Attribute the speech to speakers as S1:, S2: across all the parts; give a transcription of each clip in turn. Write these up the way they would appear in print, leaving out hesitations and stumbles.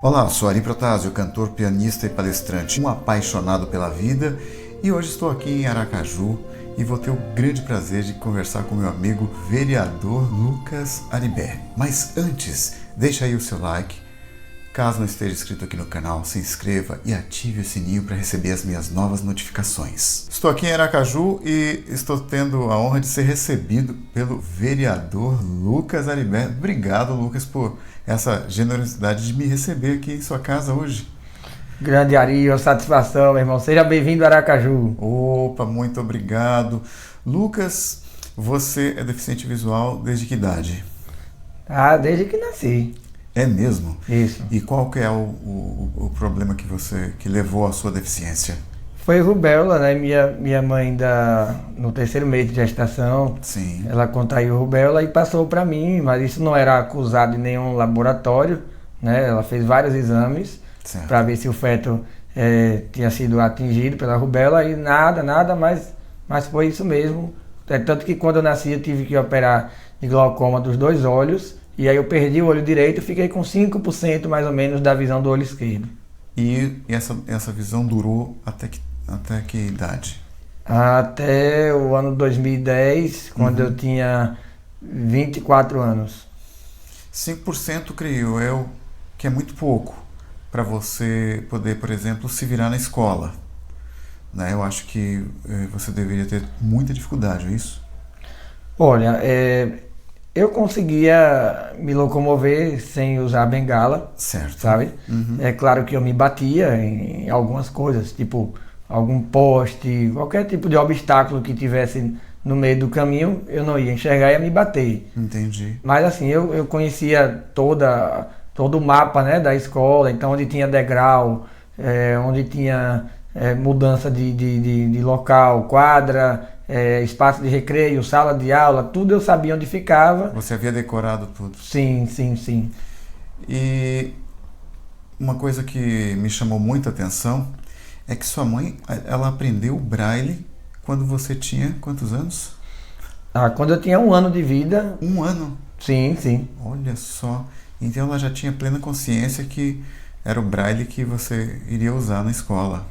S1: Olá, sou Ari Protásio, cantor, pianista e palestrante, um apaixonado pela vida, e hoje estou aqui em Aracaju e vou ter o grande prazer de conversar com meu amigo vereador Lucas Aribé. Mas antes, deixa aí o seu like, caso não esteja inscrito aqui no canal, se inscreva e ative o sininho para receber as minhas novas notificações. Estou aqui em Aracaju e estou tendo a honra de ser recebido pelo vereador Lucas Aribé. Obrigado, Lucas, por essa generosidade de me receber aqui em sua casa hoje.
S2: Grande Ari, uma satisfação, meu irmão. Seja bem-vindo a Aracaju.
S1: Opa, muito obrigado. Lucas, você é deficiente visual desde que idade?
S2: Desde que nasci.
S1: É mesmo?
S2: Isso.
S1: E qual que é o problema que levou à sua deficiência?
S2: Foi rubéola, né? Minha mãe, no terceiro mês de gestação,
S1: Sim.
S2: ela contraiu rubéola e passou para mim, mas isso não era acusado em nenhum laboratório, né? Ela fez vários exames para ver se o feto tinha sido atingido pela rubéola e nada, mas foi isso mesmo. Tanto que quando eu nasci eu tive que operar de glaucoma dos dois olhos, e aí eu perdi o olho direito e fiquei com 5% mais ou menos da visão do olho esquerdo.
S1: E essa visão durou até que idade?
S2: Até o ano 2010, quando eu tinha 24 anos.
S1: 5%, creio eu, que é muito pouco para você poder, por exemplo, se virar na escola. Né? Eu acho que você deveria ter muita dificuldade, é isso?
S2: Olha, eu conseguia me locomover sem usar bengala,
S1: certo.
S2: Sabe? É claro que eu me batia em algumas coisas, tipo algum poste, qualquer tipo de obstáculo que tivesse no meio do caminho, eu não ia enxergar e ia me bater.
S1: Entendi.
S2: Mas assim, eu conhecia todo o mapa, né, da escola, então onde tinha degrau, onde tinha mudança de local, quadra, espaço de recreio, sala de aula, tudo eu sabia onde ficava.
S1: Você havia decorado tudo?
S2: Sim.
S1: E uma coisa que me chamou muita atenção é que sua mãe, ela aprendeu o braille quando você tinha quantos anos?
S2: Quando eu tinha 1 ano de vida.
S1: 1 ano?
S2: Sim.
S1: Olha só. Então ela já tinha plena consciência que era o braille que você iria usar na escola.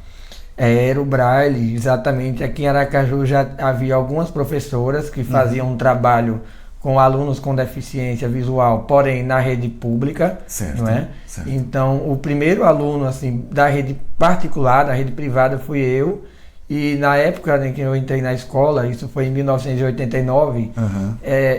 S2: Era o braille, exatamente. Aqui em Aracaju já havia algumas professoras que faziam um trabalho com alunos com deficiência visual, porém na rede pública,
S1: certo,
S2: não é?
S1: Certo.
S2: Então, o primeiro aluno assim da rede particular, da rede privada, fui eu. E na época em que eu entrei na escola, isso foi em 1989,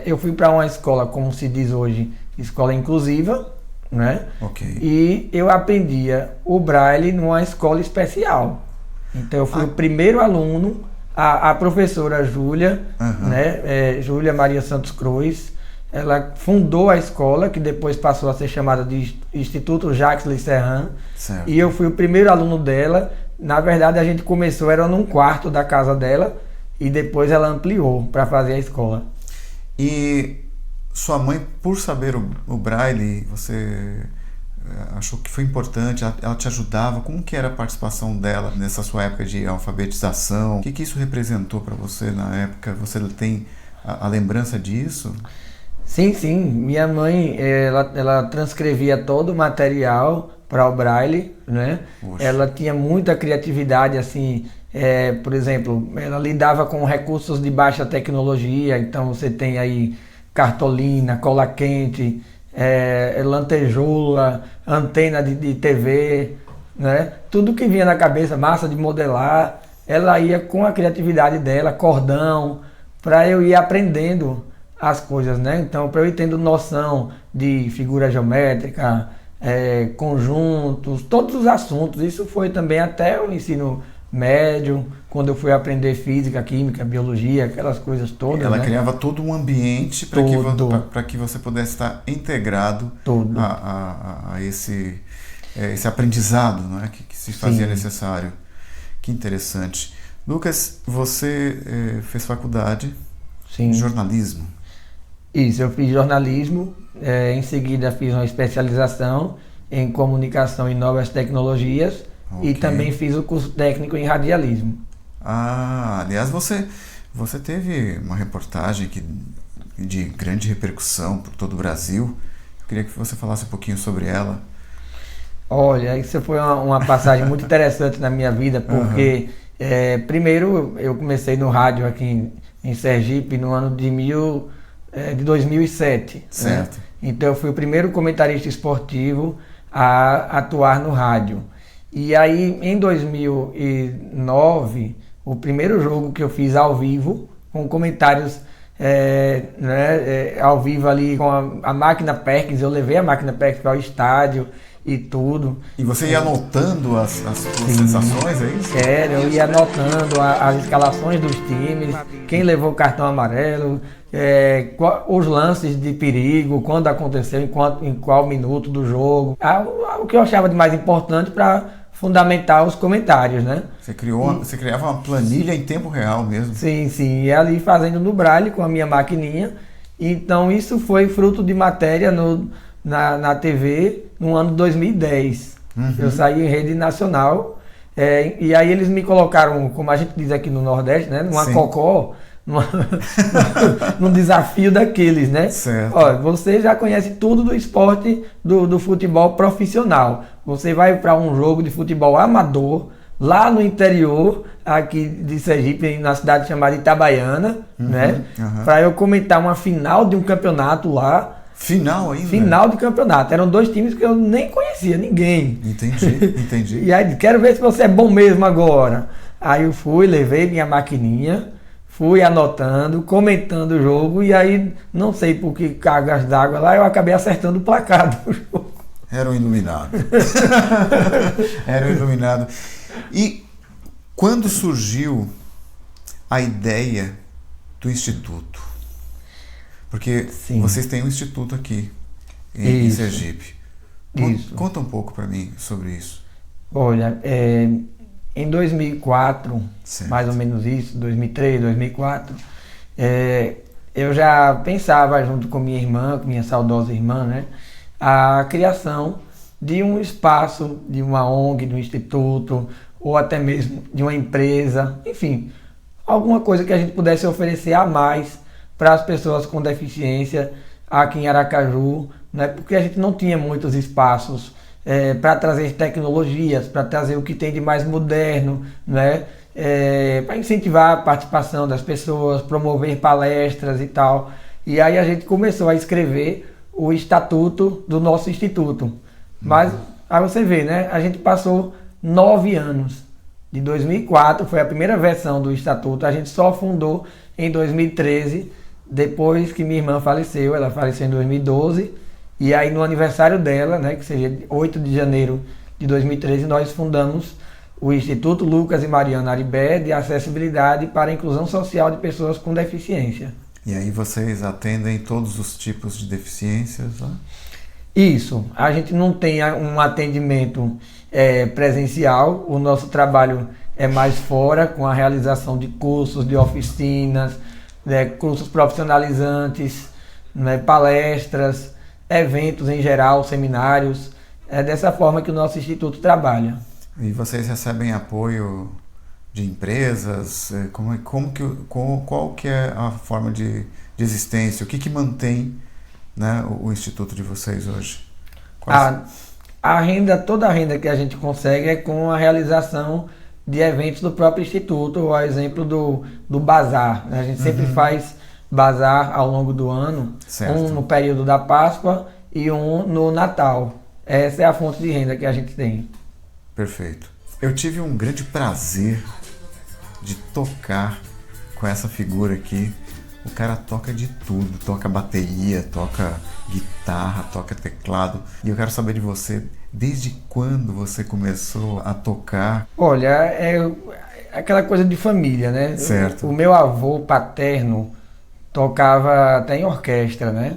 S2: eu fui para uma escola, como se diz hoje, escola inclusiva, né?
S1: Okay.
S2: E eu aprendia o braille numa escola especial. Então eu fui o primeiro aluno. A professora Júlia, né, Júlia Maria Santos Cruz, ela fundou a escola, que depois passou a ser chamada de Instituto Jacques Lisserand, e eu fui o primeiro aluno dela. Na verdade, a gente começou, era num quarto da casa dela, e depois ela ampliou para fazer a escola.
S1: E sua mãe, por saber o braille, você achou que foi importante? Ela te ajudava? Como que era a participação dela nessa sua época de alfabetização? O que isso representou para você na época? Você tem a lembrança disso?
S2: Sim. Minha mãe, ela transcrevia todo o material para o braille, né? Poxa. Ela tinha muita criatividade, assim, por exemplo, ela lidava com recursos de baixa tecnologia, então você tem aí cartolina, cola quente, lantejoula, antena de TV, né? Tudo que vinha na cabeça, massa de modelar, ela ia com a criatividade dela, cordão, para eu ir aprendendo as coisas, né? Então, para eu ir tendo noção de figura geométrica, conjuntos, todos os assuntos. Isso foi também até o ensino médio, quando eu fui aprender física, química, biologia, aquelas coisas todas.
S1: Ela,
S2: né?
S1: criava todo um ambiente para que você pudesse estar integrado a esse aprendizado, não é? que se fazia necessário. Que interessante. Lucas, você fez faculdade de jornalismo.
S2: Isso, eu fiz jornalismo, em seguida fiz uma especialização em comunicação e novas tecnologias. Okay. E também fiz o curso técnico em radialismo.
S1: Aliás, você teve uma reportagem de grande repercussão por todo o Brasil. Eu queria que você falasse um pouquinho sobre ela.
S2: Olha, isso foi uma passagem muito interessante na minha vida, porque primeiro eu comecei no rádio aqui em Sergipe no ano de 2007.
S1: Certo.
S2: Né? Então eu fui o primeiro comentarista esportivo a atuar no rádio. E aí em 2009, o primeiro jogo que eu fiz ao vivo, com comentários ao vivo ali com a máquina Perkins, eu levei a máquina Perkins para o estádio e tudo.
S1: E você ia anotando as suas sensações, é isso?
S2: Eu ia anotando as escalações dos times, quem levou o cartão amarelo, os lances de perigo, quando aconteceu, em qual minuto do jogo. O que eu achava de mais importante para fundamentar os comentários, né?
S1: Você criava uma planilha em tempo real mesmo?
S2: Sim, e ali fazendo no braille com a minha maquininha. Então isso foi fruto de matéria na TV no ano de 2010. Eu saí em rede nacional e aí eles me colocaram, como a gente diz aqui no Nordeste, né, numa cocó, num desafio daqueles, né?
S1: Certo.
S2: Ó, você já conhece tudo do esporte do futebol profissional. Você vai para um jogo de futebol amador lá no interior aqui de Sergipe, na cidade chamada Itabaiana, né? Para eu comentar uma final de um campeonato lá.
S1: Final ainda?
S2: Final de campeonato. Eram 2 times que eu nem conhecia, ninguém.
S1: Entendi.
S2: E aí, quero ver se você é bom mesmo agora. Aí eu fui, levei minha maquininha, fui anotando, comentando o jogo, e aí, não sei por que cargas d'água lá, eu acabei acertando o placar do jogo.
S1: Era um iluminado. Era um iluminado. E quando surgiu a ideia do Instituto? Porque vocês têm um instituto aqui em Sergipe. Conta um pouco para mim sobre isso.
S2: Olha, em 2004, mais ou menos isso, 2003, 2004, eu já pensava junto com minha irmã, com minha saudosa irmã, né, a criação de um espaço, de uma ONG, de um instituto, ou até mesmo de uma empresa, enfim, alguma coisa que a gente pudesse oferecer a mais para as pessoas com deficiência aqui em Aracaju, né? Porque a gente não tinha muitos espaços para trazer tecnologias, para trazer o que tem de mais moderno, né? Para incentivar a participação das pessoas, promover palestras e tal. E aí a gente começou a escrever o estatuto do nosso instituto. Mas aí você vê, né? A gente passou 9 anos. De 2004 foi a primeira versão do estatuto, a gente só fundou em 2013, depois que minha irmã faleceu. Ela faleceu em 2012, e aí no aniversário dela, né, que seja 8 de janeiro de 2013, nós fundamos o Instituto Lucas e Mariana Aribé de Acessibilidade para a Inclusão Social de Pessoas com Deficiência.
S1: E aí vocês atendem todos os tipos de deficiências, né?
S2: Isso, a gente não tem um atendimento presencial, o nosso trabalho é mais fora, com a realização de cursos, de oficinas, cursos profissionalizantes, né, palestras, eventos em geral, seminários. É dessa forma que o nosso instituto trabalha.
S1: E vocês recebem apoio de empresas? Qual que é a forma de existência? O que mantém, né, o instituto de vocês hoje?
S2: Toda a renda que a gente consegue é com a realização de eventos do próprio instituto, ou a exemplo do bazar. A gente sempre faz bazar ao longo do ano, um no período da Páscoa e um no Natal. Essa é a fonte de renda que a gente tem.
S1: Perfeito. Eu tive um grande prazer de tocar com essa figura aqui. O cara toca de tudo, toca bateria, toca guitarra, toca teclado. E eu quero saber de você, desde quando você começou a tocar?
S2: Olha, é aquela coisa de família, né?
S1: Certo.
S2: O meu avô paterno tocava até em orquestra, né?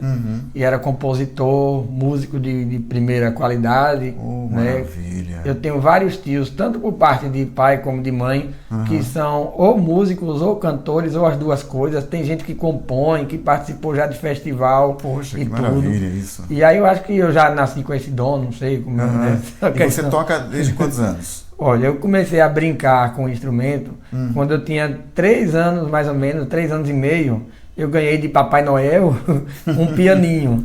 S2: E era compositor, músico de primeira qualidade. Né?
S1: Maravilha!
S2: Eu tenho vários tios, tanto por parte de pai como de mãe, que são ou músicos, ou cantores, ou as duas coisas. Tem gente que compõe, que participou já de festival.
S1: Poxa,
S2: e
S1: que
S2: tudo.
S1: maravilha isso!
S2: E aí eu acho que eu já nasci com esse dom, não sei como é.
S1: E você toca desde quantos anos?
S2: Olha, eu comecei a brincar com o instrumento quando eu tinha 3 anos, mais ou menos, 3 anos e meio. Eu ganhei de Papai Noel um pianinho.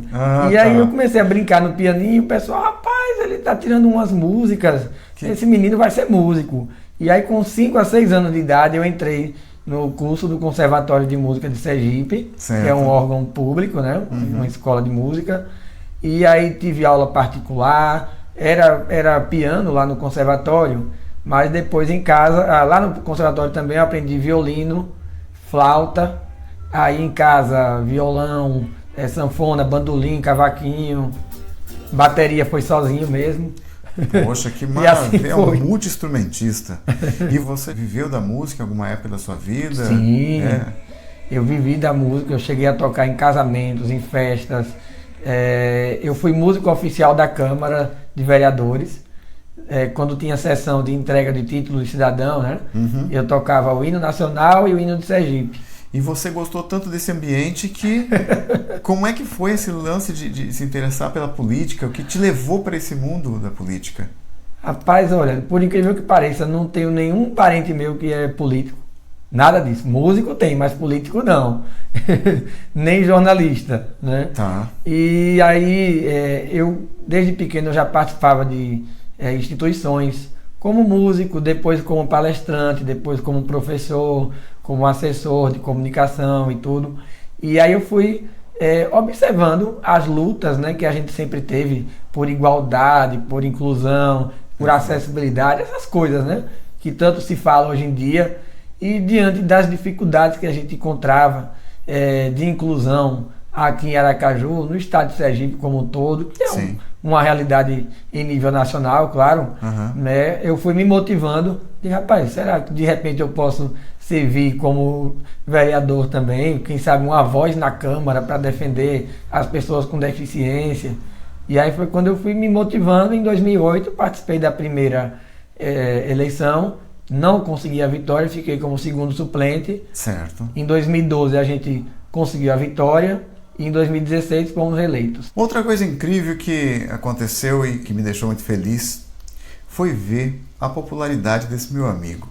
S2: E aí eu comecei a brincar no pianinho e o pessoal, rapaz, rapaz, ele tá tirando umas músicas, esse menino vai ser músico. E aí com 5 a 6 anos de idade eu entrei no curso do Conservatório de Música de Sergipe,
S1: certo.
S2: Que é um órgão público, né? Uma escola de música. E aí tive aula particular, era piano lá no conservatório, mas depois em casa, lá no conservatório também eu aprendi violino, flauta, aí em casa violão, sanfona, bandolim, cavaquinho, bateria foi sozinho mesmo.
S1: Poxa, que maravilha,
S2: assim
S1: é um multi-instrumentista. E você viveu da música em alguma época da sua vida?
S2: Sim, eu vivi da música, eu cheguei a tocar em casamentos, em festas. Eu fui músico oficial da Câmara de Vereadores. Quando tinha sessão de entrega de título de cidadão, né? Eu tocava o hino nacional e o hino de Sergipe.
S1: E você gostou tanto desse ambiente que... Como é que foi esse lance de se interessar pela política? O que te levou para esse mundo da política?
S2: Rapaz, olha, por incrível que pareça, não tenho nenhum parente meu que é político. Nada disso. Músico tem, mas político não. Nem jornalista, né?
S1: Tá.
S2: E aí, eu, desde pequeno, eu já participava de instituições como músico, depois como palestrante, depois como professor, como assessor de comunicação e tudo. E aí eu fui observando as lutas, né, que a gente sempre teve por igualdade, por inclusão, por acessibilidade, essas coisas, né, que tanto se fala hoje em dia. E diante das dificuldades que a gente encontrava de inclusão aqui em Aracaju, no estado de Sergipe como um todo, que é uma realidade em nível nacional, claro, né? Eu fui me motivando de, rapaz, será que de repente eu posso servir como vereador também, quem sabe uma voz na Câmara para defender as pessoas com deficiência. E aí foi quando eu fui me motivando. Em 2008 participei da primeira eleição, não consegui a vitória, fiquei como segundo suplente.
S1: Certo.
S2: Em 2012 a gente conseguiu a vitória. E em 2016 fomos reeleitos.
S1: Outra coisa incrível que aconteceu e que me deixou muito feliz foi ver a popularidade desse meu amigo.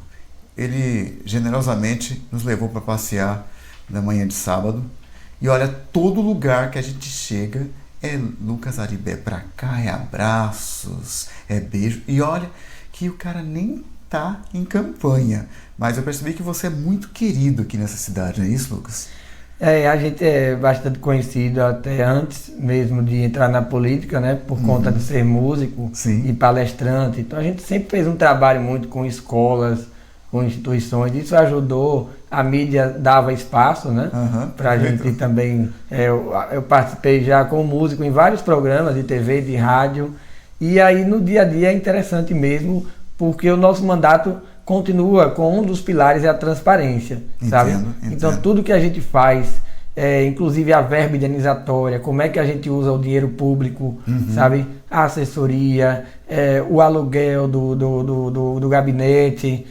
S1: Ele generosamente nos levou para passear na manhã de sábado. E olha, todo lugar que a gente chega é Lucas Aribé pra cá, é abraços, é beijo. E olha que o cara nem tá em campanha. Mas eu percebi que você é muito querido aqui nessa cidade, não é isso, Lucas?
S2: A gente é bastante conhecido até antes mesmo de entrar na política, né? Por conta de ser músico e palestrante. Então a gente sempre fez um trabalho muito com escolas, com instituições. Isso ajudou, a mídia dava espaço, né? Pra gente também. Eu participei já como músico em vários programas de TV, de rádio. E aí no dia a dia é interessante mesmo, porque o nosso mandato continua com um dos pilares é a transparência, sabe? Então tudo que a gente faz, inclusive a verba indenizatória, como é que a gente usa o dinheiro público, sabe? A assessoria, o aluguel do gabinete,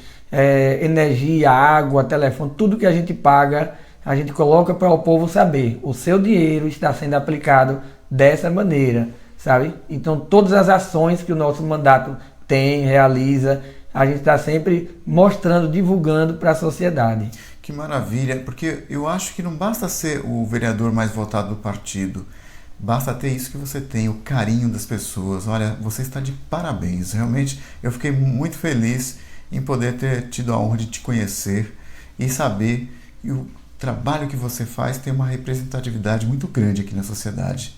S2: energia, água, telefone, tudo que a gente paga, a gente coloca para o povo saber, o seu dinheiro está sendo aplicado dessa maneira, sabe? Então todas as ações que o nosso mandato tem, realiza, a gente está sempre mostrando, divulgando para a sociedade.
S1: Que maravilha, porque eu acho que não basta ser o vereador mais votado do partido, basta ter isso que você tem, o carinho das pessoas. Olha, você está de parabéns, realmente eu fiquei muito feliz em poder ter tido a honra de te conhecer e saber que o trabalho que você faz tem uma representatividade muito grande aqui na sociedade.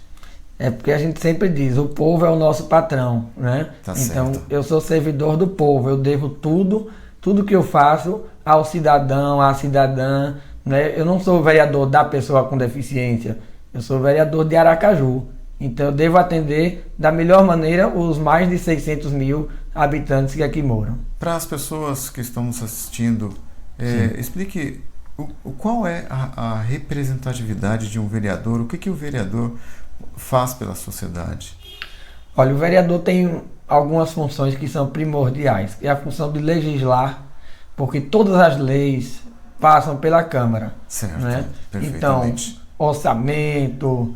S2: É porque a gente sempre diz, o povo é o nosso patrão, né?
S1: Tá
S2: então,
S1: certo.
S2: Eu sou servidor do povo, eu devo tudo que eu faço ao cidadão, à cidadã, né? Eu não sou vereador da pessoa com deficiência, eu sou vereador de Aracaju. Então, eu devo atender da melhor maneira os mais de 600 mil habitantes que aqui moram.
S1: Para as pessoas que estão nos assistindo, explique qual é a representatividade de um vereador, o que o vereador faz pela sociedade?
S2: Olha, o vereador tem algumas funções que são primordiais. É a função de legislar, porque todas as leis passam pela Câmara.
S1: Certo,
S2: né?
S1: perfeitamente.
S2: Então, orçamento,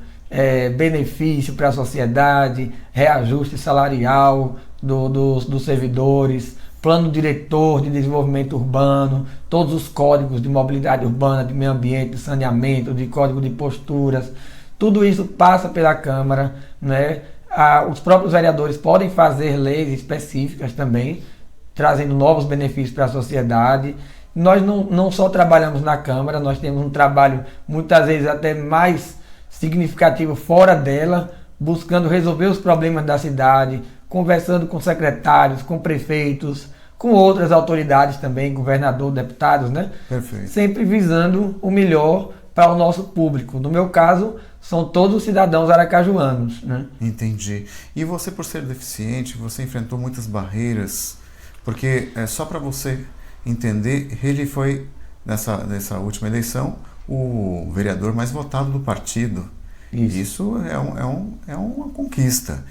S2: benefício para a sociedade, reajuste salarial dos servidores, plano diretor de desenvolvimento urbano, todos os códigos de mobilidade urbana, de meio ambiente, de saneamento, de código de posturas. Tudo isso passa pela Câmara, né? Os próprios vereadores podem fazer leis específicas também, trazendo novos benefícios para a sociedade. Nós não só trabalhamos na Câmara, nós temos um trabalho muitas vezes até mais significativo fora dela, buscando resolver os problemas da cidade, conversando com secretários, com prefeitos, com outras autoridades também, governador, deputados, né?
S1: Perfeito.
S2: Sempre visando o melhor para o nosso público. No meu caso, são todos os cidadãos aracajuanos, né?
S1: Entendi. E você, por ser deficiente, você enfrentou muitas barreiras, porque só para você entender, ele foi, nessa última eleição, o vereador mais votado do partido. Isso é uma conquista.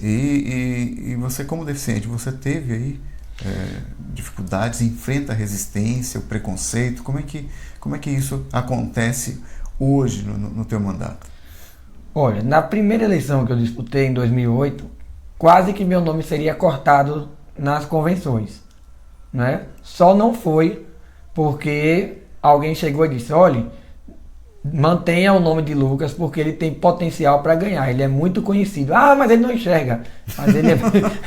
S1: E você, como deficiente, você teve aí dificuldades, enfrenta a resistência, o preconceito. Como é que isso acontece hoje no teu mandato?
S2: Olha, na primeira eleição que eu disputei em 2008, quase que meu nome seria cortado nas convenções, né? Só não foi porque alguém chegou e disse: olha, mantenha o nome de Lucas porque ele tem potencial para ganhar, ele é muito conhecido. Ah, mas ele não enxerga. Mas ele é...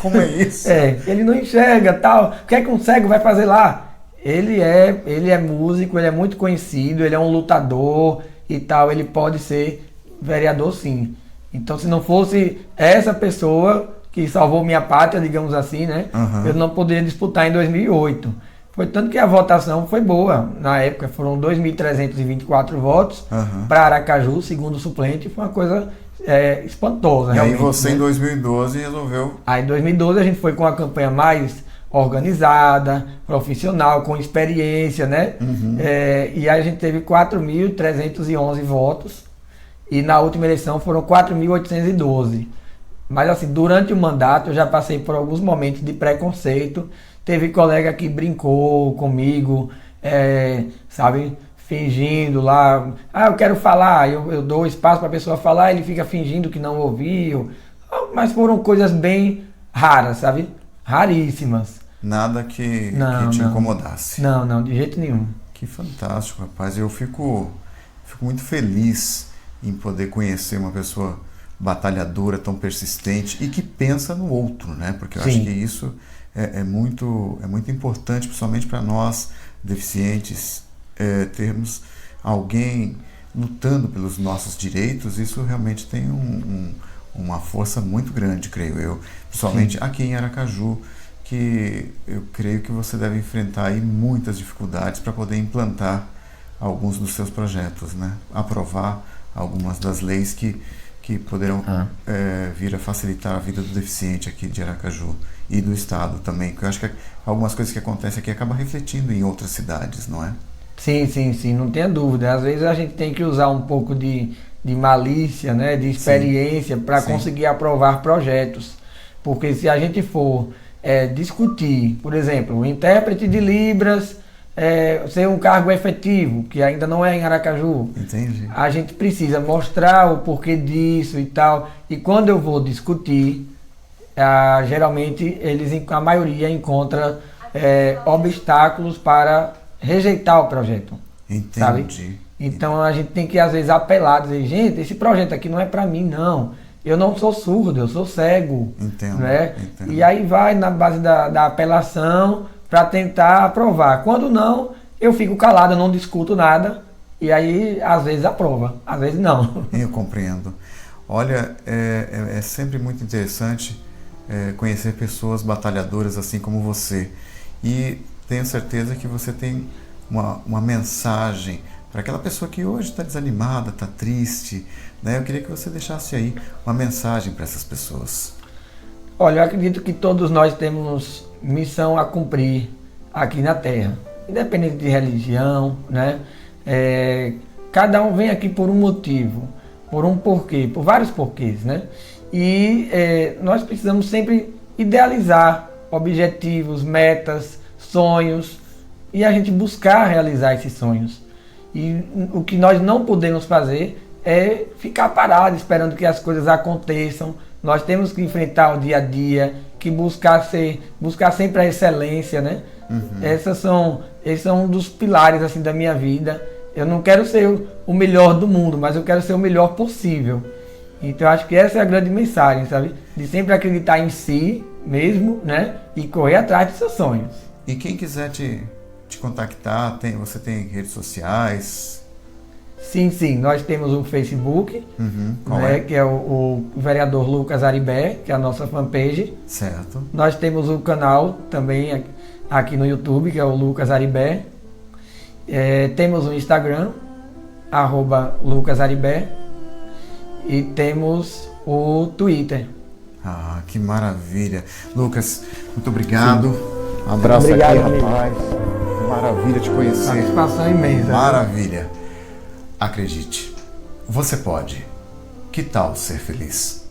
S1: Como é isso?
S2: Ele não enxerga, tal. O que é que um cego vai fazer lá? Ele é músico, ele é muito conhecido, ele é um lutador e tal, ele pode ser vereador sim. Então, se não fosse essa pessoa que salvou minha pátria, digamos assim, né? Eu não poderia disputar em 2008. Foi tanto que a votação foi boa. Na época foram 2.324 votos para Aracaju, segundo suplente. Foi uma coisa espantosa.
S1: E aí você, né? Em 2012, resolveu...
S2: Aí em 2012 a gente foi com uma campanha mais organizada, profissional, com experiência, né? E aí a gente teve 4.311 votos. E na última eleição foram 4.812. Mas assim, durante o mandato eu já passei por alguns momentos de preconceito. Teve colega que brincou comigo, sabe, fingindo lá. Ah, eu quero falar, eu dou espaço para a pessoa falar, ele fica fingindo que não ouviu. Mas foram coisas bem raras, sabe? Raríssimas.
S1: Nada que te incomodasse.
S2: Não, de jeito nenhum.
S1: Que fantástico, rapaz. Eu fico muito feliz em poder conhecer uma pessoa batalhadora, tão persistente e que pensa no outro, né? Porque eu acho que isso é muito importante, principalmente para nós deficientes, termos alguém lutando pelos nossos direitos. Isso realmente tem uma força muito grande, creio eu, principalmente aqui em Aracaju, que eu creio que você deve enfrentar aí muitas dificuldades para poder implantar alguns dos seus projetos, né? Aprovar algumas das leis que poderão vir a facilitar a vida do deficiente aqui de Aracaju e do estado também, porque eu acho que algumas coisas que acontecem aqui acabam refletindo em outras cidades, não é?
S2: Sim, não tenha dúvida. Às vezes a gente tem que usar um pouco de malícia, né, de experiência para conseguir aprovar projetos, porque se a gente for discutir, por exemplo, o intérprete de Libras ser um cargo efetivo, que ainda não é em Aracaju.
S1: Entendi.
S2: A gente precisa mostrar o porquê disso e tal. E quando eu vou discutir, geralmente a maioria encontra obstáculos para rejeitar o projeto.
S1: Entendi.
S2: Sabe? Então a gente tem que às vezes apelar, dizer: gente, esse projeto aqui não é para mim, não. Eu não sou surdo, eu sou cego.
S1: Entendo.
S2: Né? E aí vai na base da apelação para tentar aprovar. Quando não, eu fico calado, eu não discuto nada, e aí às vezes aprova, às vezes não.
S1: Eu compreendo. Olha, é sempre muito interessante conhecer pessoas batalhadoras assim como você, e tenho certeza que você tem uma mensagem para aquela pessoa que hoje está desanimada, está triste, né? Eu queria que você deixasse aí uma mensagem para essas pessoas.
S2: Olha, eu acredito que todos nós temos missão a cumprir aqui na Terra, independente de religião, né? Cada um vem aqui por um motivo, por um porquê, por vários porquês, né? E nós precisamos sempre idealizar objetivos, metas, sonhos, e a gente buscar realizar esses sonhos. E o que nós não podemos fazer é ficar parado esperando que as coisas aconteçam. Nós temos que enfrentar o dia a dia, que buscar sempre a excelência, né? Esses são um dos pilares assim da minha vida. Eu não quero ser o melhor do mundo, mas eu quero ser o melhor possível. Então eu acho que essa é a grande mensagem, sabe? De sempre acreditar em si mesmo, né? E correr atrás dos seus sonhos.
S1: E quem quiser te contactar, você tem redes sociais?
S2: Sim, nós temos um Facebook,
S1: Qual
S2: né,
S1: é?
S2: que é o vereador Lucas Aribé, que é a nossa fanpage.
S1: Certo.
S2: Nós temos o canal também aqui no YouTube, que é o Lucas Aribé. Temos o Instagram, @LucasAribé. E temos o Twitter.
S1: Ah, que maravilha. Lucas, muito obrigado. Um abraço
S2: Obrigado,
S1: aqui,
S2: amigo.
S1: rapaz. Maravilha te conhecer.
S2: Satisfação imensa.
S1: Maravilha. Acredite, você pode. Que tal ser feliz?